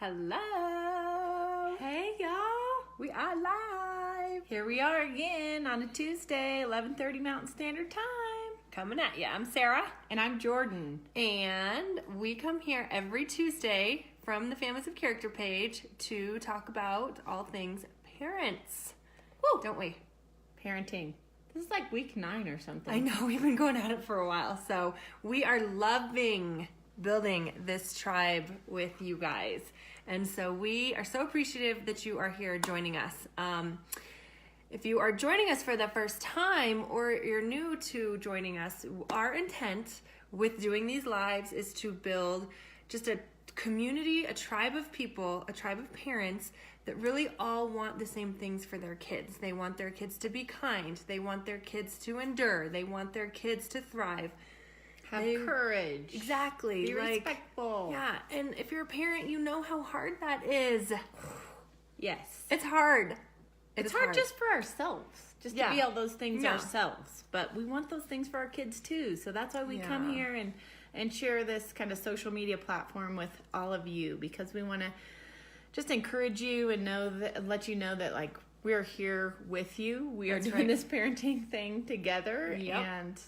Hello. Hey, y'all. We are live. Here we are again on a Tuesday, 11:30 Mountain Standard Time. Coming at you. I'm Sarah. And I'm Jordan. And we come here every Tuesday from the Families of Character page to talk about all things parents. Woo. Don't we? Parenting. This is like week 9 or something. I know. We've been going at it for a while. So we are loving building this tribe with you guys. And so we are so appreciative that you are here joining us. If you are joining us for the first time or you're new to joining us, our intent with doing these lives is to build just a community, a tribe of people, a tribe of parents that really all want the same things for their kids. They want their kids to be kind. They want their kids to endure. They want their kids to thrive. Have courage. Exactly. Be respectful. Yeah, and if you're a parent, you know how hard that is. Yes. It's hard. It's hard just for ourselves, just to be all those things Yeah. ourselves. But we want those things for our kids too. So that's why we come here and share this kind of social media platform with all of you, because we want to just encourage you and let you know that like we're here with you. We are doing this parenting thing together, and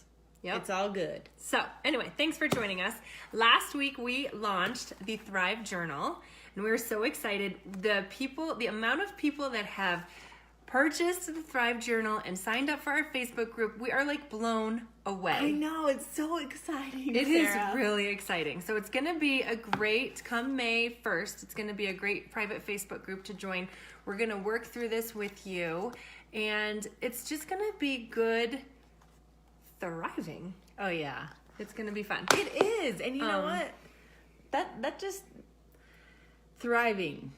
it's all good. So anyway, thanks for joining us. Last week we launched the Thrive Journal, and we were so excited. The amount of people that have purchased the Thrive Journal and signed up for our Facebook group, we are like blown away. I know, it's so exciting. It is really exciting. So it's going to be a great, come May 1st, it's going to be a great private Facebook group to join. We're going to work through this with you, and it's just going to be good thriving. Oh yeah, it's going to be fun. It is. And you know what? That just thriving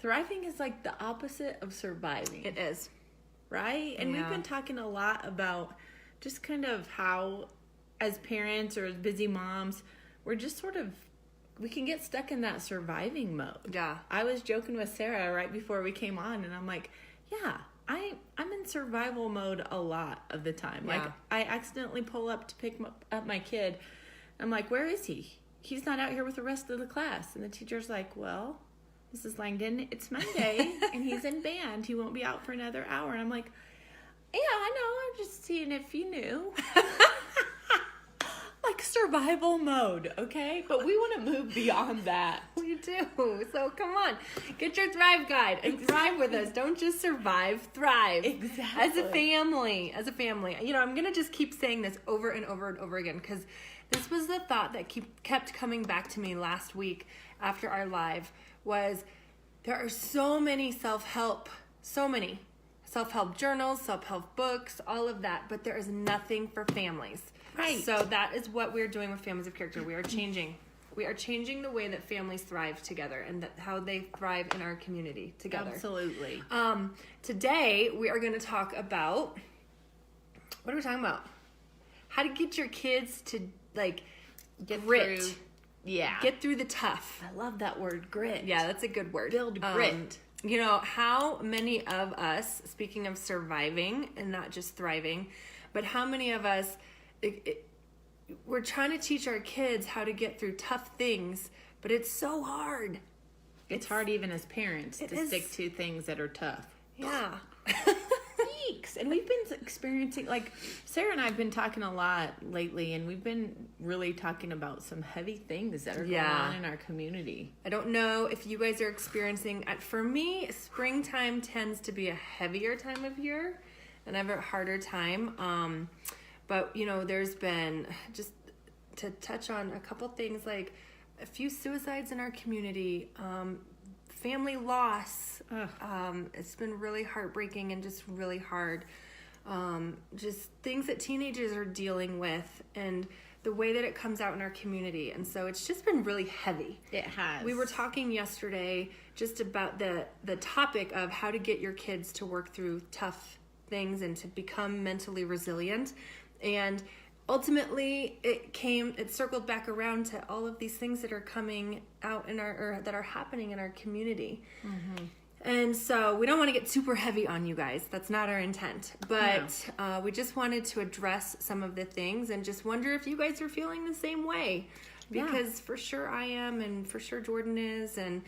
is like the opposite of surviving. It is. Right? And we've been talking a lot about just kind of how as parents or as busy moms, we're just we can get stuck in that surviving mode. Yeah. I was joking with Sarah right before we came on, and I'm like, yeah, I'm in survival mode a lot of the time. Yeah. Like, I accidentally pull up to pick up my kid. I'm like, where is he? He's not out here with the rest of the class. And the teacher's like, well, Mrs. Langdon, it's Monday, and he's in band. He won't be out for another hour. And I'm like, yeah, I know. I'm just seeing if you knew. Like survival mode, okay? But we want to move beyond that. We do. So come on, get your Thrive Guide and thrive with us. Don't just survive, thrive. Exactly. As a family. You know, I'm going to just keep saying this over and over and over again, because this was the thought that kept coming back to me last week after our live, was there are so many self-help journals, self-help books, all of that, but there is nothing for families. Right. So that is what we're doing with Families of Character. We are changing the way that families thrive together and how they thrive in our community together. Absolutely. Today we are going to talk about, what are we talking about? How to get your kids to like Get grit. through. Yeah. Get through the tough. I love that word, grit. Yeah, that's a good word. Build grit. You know, how many of us, speaking of surviving and not just thriving, but how many of us, we're trying to teach our kids how to get through tough things, but it's so hard. It's hard even as parents to stick to things that are tough. Yeah. Weeks. And we've been experiencing, like, Sarah and I have been talking a lot lately, and we've been really talking about some heavy things that are going on in our community. I don't know if you guys are experiencing, for me, springtime tends to be a heavier time of year, and I have a harder time. But, you know, there's been, just to touch on a couple things, like a few suicides in our community, family loss. It's been really heartbreaking and just really hard. Just things that teenagers are dealing with and the way that it comes out in our community. And so it's just been really heavy. It has. We were talking yesterday just about the topic of how to get your kids to work through tough things and to become mentally resilient. And ultimately it circled back around to all of these things that are coming out that are happening in our community. Mm-hmm. And so we don't want to get super heavy on you guys. That's not our intent. But we just wanted to address some of the things and just wonder if you guys are feeling the same way. Because for sure I am, and for sure Jordan is. And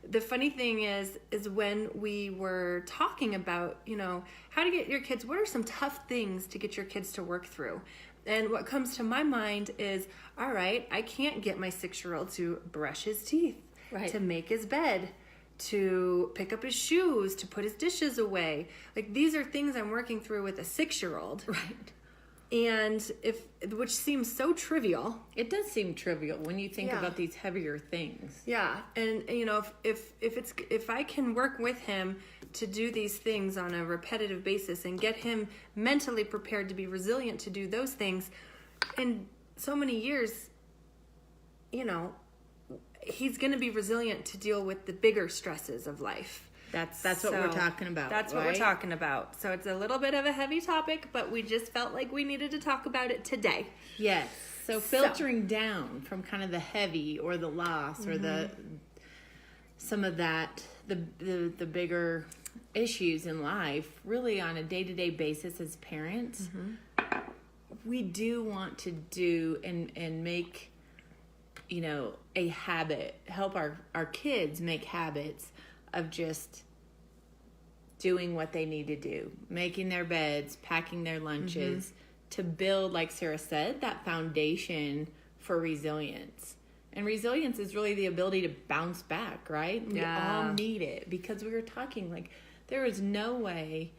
the funny thing is when we were talking about, how to get your kids, what are some tough things to get your kids to work through? And what comes to my mind is, all right, I can't get my 6-year-old to brush his teeth, right, to make his bed, to pick up his shoes, to put his dishes away. Like, these are things I'm working through with a 6-year-old. Right. And which seems so trivial. It does seem trivial when you think about these heavier things. Yeah. And if I can work with him to do these things on a repetitive basis and get him mentally prepared to be resilient to do those things, in so many years, he's going to be resilient to deal with the bigger stresses of life. That's what we're talking about. That's what we're talking about. So it's a little bit of a heavy topic, but we just felt like we needed to talk about it today. Yes. So filtering down from kind of the heavy or the loss or some of that, the bigger issues in life, really on a day-to-day basis as parents, we do want to do and make, a habit, help our kids make habits of just doing what they need to do, making their beds, packing their lunches, to build, like Sarah said, that foundation for resilience. And resilience is really the ability to bounce back, right? We all need it, because we were talking, like, there is no way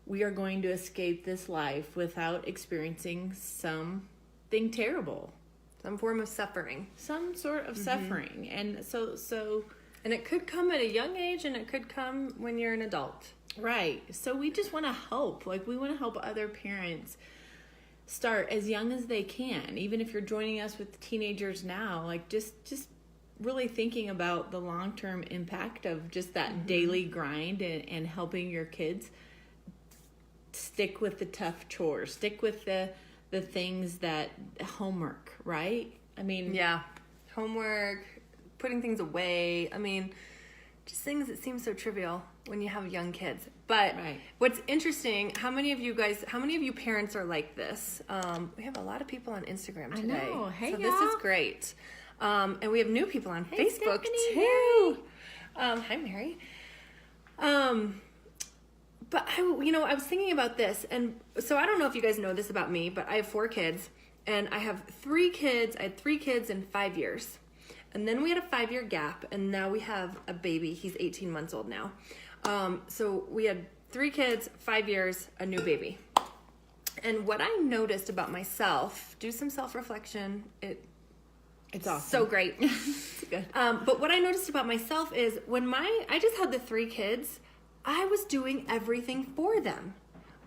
we are going to escape this life without experiencing something terrible. Some form of suffering. Some sort of suffering. And so and it could come at a young age, and it could come when you're an adult. Right. So we just want to help. Like, we want to help other parents start as young as they can. Even if you're joining us with teenagers now, like, just really thinking about the long-term impact of just that daily grind and helping your kids stick with the tough chores, stick with the things that homework, right? I mean, homework, putting things away. I mean, just things that seem so trivial when you have young kids. But what's interesting, how many of you parents are like this? We have a lot of people on Instagram today. I know. Hey, so y'all. This is great. And we have new people on Facebook Stephanie, too. Hi, Mary. But I was thinking about this, and so I don't know if you guys know this about me, but I have 4 kids, and I have 3 kids. I had 3 kids in 5 years. And then we had a 5-year gap, and now we have a baby. He's 18 months old now. So we had 3 kids, 5 years, a new baby. And what I noticed about myself, do some self-reflection. It's awesome. So great. It's good. But what I noticed about myself is when I just had the 3 kids, I was doing everything for them.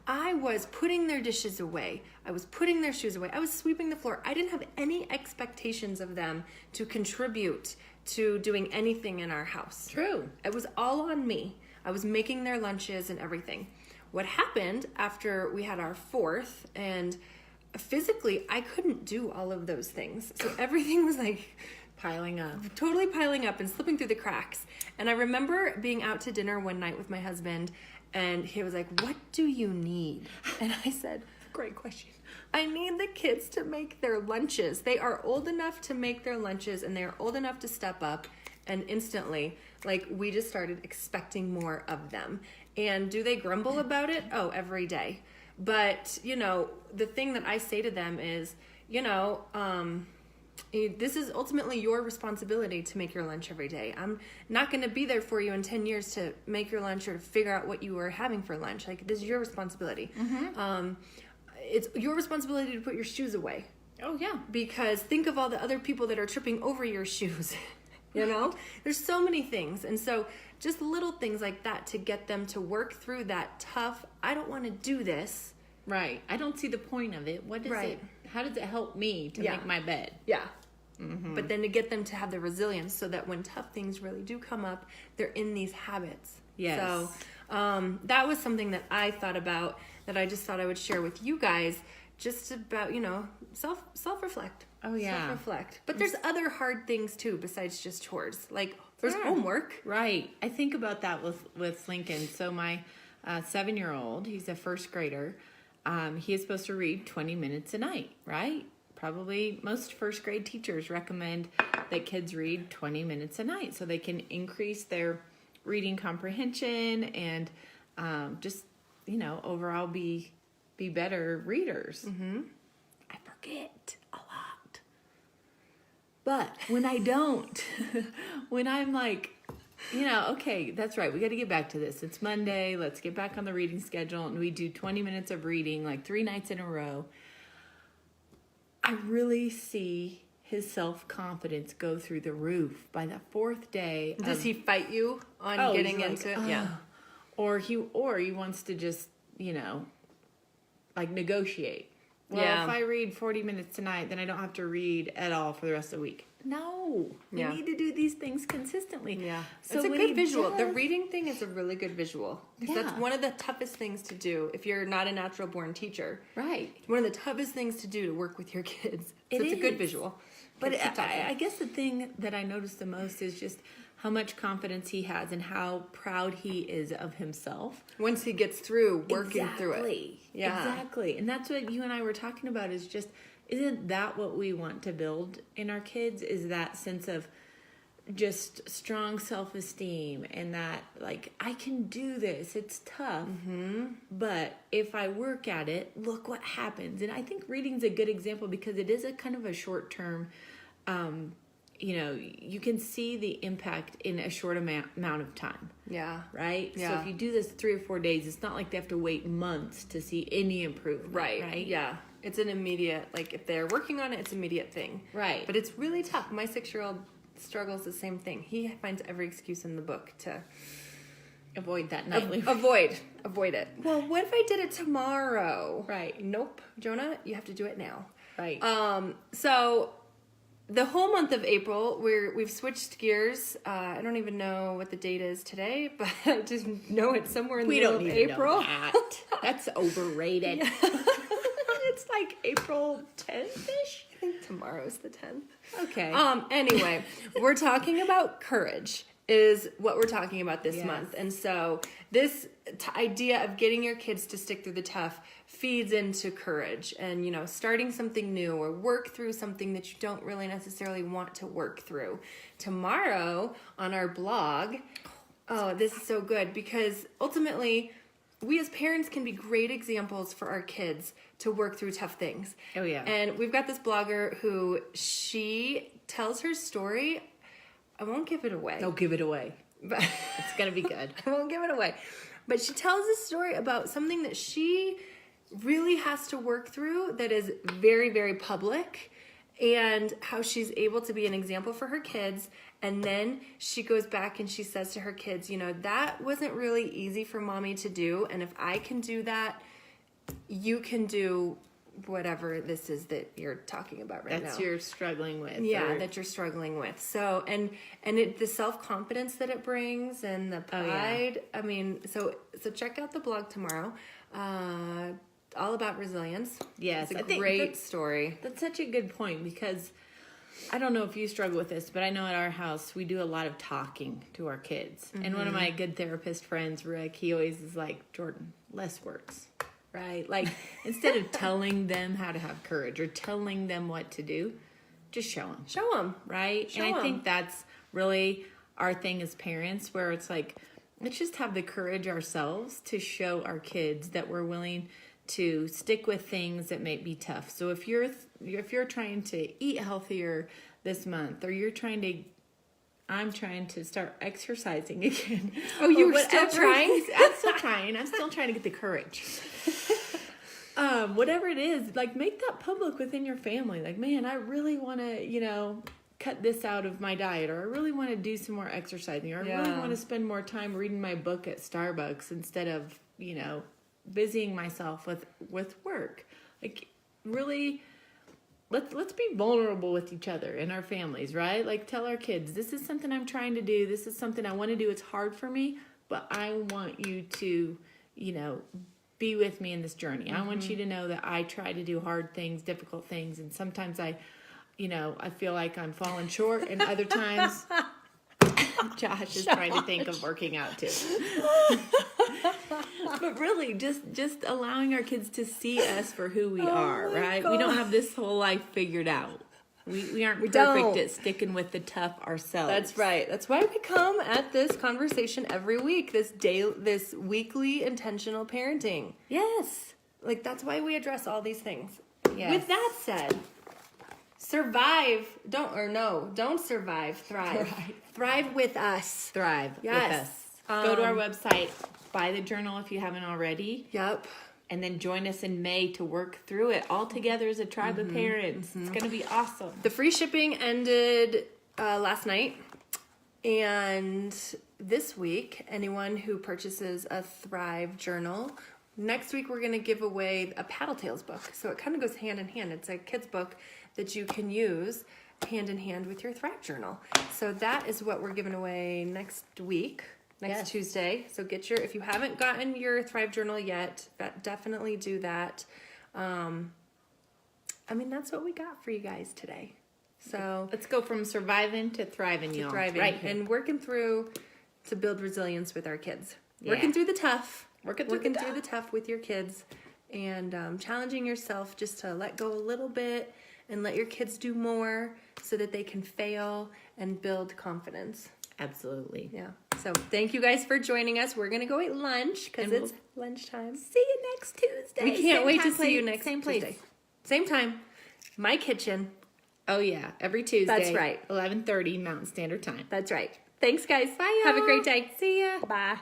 I was putting their dishes away. I was putting their shoes away. I was sweeping the floor. I didn't have any expectations of them to contribute to doing anything in our house. True. It was all on me. I was making their lunches and everything. What happened after we had our 4th, and physically I couldn't do all of those things. So everything was like piling up. Totally piling up and slipping through the cracks. And I remember being out to dinner one night with my husband, and he was like, "What do you need?" And I said, "Great question. I need the kids to make their lunches. They are old enough to make their lunches, and they are old enough to step up." And instantly, like, we just started expecting more of them. And do they grumble about it? Oh, every day. But, the thing that I say to them is, this is ultimately your responsibility to make your lunch every day. I'm not going to be there for you in 10 years to make your lunch or to figure out what you were having for lunch. Like, this is your responsibility. It's your responsibility to put your shoes away. Oh, yeah. Because think of all the other people that are tripping over your shoes. There's so many things. And so just little things like that to get them to work through that tough, I don't want to do this. Right. I don't see the point of it. What does it, how does it help me to make my bed? Yeah. But then to get them to have the resilience so that when tough things really do come up, they're in these habits. Yes. So that was something that I thought about, that I just thought I would share with you guys, just about, self-reflect. Oh, yeah. Self-reflect. But there's other hard things too besides just chores. Like, there's homework. Right. I think about that with Lincoln. So my 7-year-old, he's a first grader. He is supposed to read 20 minutes a night, right? probably most first grade teachers recommend that kids read 20 minutes a night so they can increase their reading comprehension and just, overall be better readers. I forget a lot. But when I don't, when I'm like, okay, that's right, we got to get back to this. It's Monday, let's get back on the reading schedule, and we do 20 minutes of reading, like 3 nights in a row. I really see his self-confidence go through the roof by the 4th day. Does he fight you on getting into it? Yeah. Or he wants to just, negotiate. Well, if I read 40 minutes tonight, then I don't have to read at all for the rest of the week. No, we need to do these things consistently. Yeah, so it's a good visual. The reading thing is a really good visual. Because that's one of the toughest things to do if you're not a natural born teacher. Right. One of the toughest things to do to work with your kids. So it's a good visual. But I guess the thing that I noticed the most is just how much confidence he has and how proud he is of himself. Once he gets through working through it. Yeah. Exactly. And that's what you and I were talking about is just, isn't that what we want to build in our kids? Is that sense of just strong self-esteem and that, like, I can do this. It's tough. But if I work at it, look what happens. And I think reading's a good example because it is a kind of a short-term, you can see the impact in a short amount of time. Yeah. Right? Yeah. So if you do this 3 or 4 days, it's not like they have to wait months to see any improvement. Right? Yeah. It's an immediate, like, if they're working on it, it's an immediate thing. Right. But it's really tough. My 6-year-old struggles the same thing. He finds every excuse in the book to avoid that nightly. Avoid it. Well, what if I did it tomorrow? Right. Nope. Jonah, you have to do it now. Right. So the whole month of April, we've switched gears. I don't even know what the date is today, but I just know it's somewhere in the middle of April. Know that. That's overrated. Yeah. It's like April 10th-ish. I think tomorrow's the 10th. Okay. Anyway, we're talking about courage is what we're talking about this month. And so this idea of getting your kids to stick through the tough feeds into courage and, starting something new or work through something that you don't really necessarily want to work through. Tomorrow on our blog, this is so good because ultimately we as parents can be great examples for our kids to work through tough things. Oh, yeah. And we've got this blogger who she tells her story. I won't give it away. Don't give it away. But it's going to be good. I won't give it away. But she tells a story about something that she really has to work through that is very, very public and how she's able to be an example for her kids. And then she goes back and she says to her kids, that wasn't really easy for mommy to do. And if I can do that, you can do whatever this is that you're talking about right now. That's you're struggling with. Yeah, that you're struggling with. So, and the self-confidence that it brings and the pride. I mean, so check out the blog tomorrow. All about resilience. Yes, it's a great story. That's such a good point because I don't know if you struggle with this, but I know at our house we do a lot of talking to our kids. And one of my good therapist friends, Rick, he always is like, Jordan, less words. Right? Like, instead of telling them how to have courage or telling them what to do, just show them. Show them. Right? And I think that's really our thing as parents, where it's like, let's just have the courage ourselves to show our kids that we're willing to stick with things that may be tough. So if you're trying to eat healthier this month, or I'm trying to start exercising again. Oh, you were still trying? I'm still trying. I'm still trying to get the courage. Whatever it is, like, make that public within your family. Like, man, I really want to, cut this out of my diet, or I really want to do some more exercising, or I really want to spend more time reading my book at Starbucks instead of, busying myself with work. Like, really, let's be vulnerable with each other in our families, right? Like, tell our kids, this is something I'm trying to do. This is something I want to do. It's hard for me, but I want you to, be with me in this journey. I want you to know that I try to do hard things, difficult things, and sometimes I feel like I'm falling short, and other times Josh is trying to think of working out too. But really, just allowing our kids to see us for who we are, right? God. We don't have this whole life figured out. We aren't perfect don't. at sticking with the tough ourselves. That's right. That's why we come at this conversation every week, this weekly intentional parenting. Yes. Like, that's why we address all these things. Yes. With that said, survive, don't survive, thrive. Thrive with us. Thrive Yes. with us. Go to our website, buy the journal if you haven't already. Yep. And then join us in May to work through it all together as a tribe of parents. It's going to be awesome. The free shipping ended last night. And this week, anyone who purchases a Thrive journal, next week we're going to give away a Paddle Tales book. So it kind of goes hand in hand. It's a kid's book that you can use hand in hand with your Thrive journal. So that is what we're giving away next week. Next Tuesday. So if you haven't gotten your Thrive journal yet, definitely do that. That's what we got for you guys today. So let's go from surviving to thriving, y'all. Thriving, right here. and working through to build resilience with our kids. Yeah. Working through the tough. Working through the tough with your kids, and challenging yourself just to let go a little bit and let your kids do more so that they can fail and build confidence. Absolutely. Yeah. So thank you guys for joining us. We're going to go eat lunch because it's lunchtime. See you next Tuesday. We can't wait to time, see you next same place. Tuesday. Same time. My kitchen. Oh, yeah. Every Tuesday. That's right. 11:30 Mountain Standard Time. That's right. Thanks, guys. Bye, y'all. Have a great day. See ya. Bye.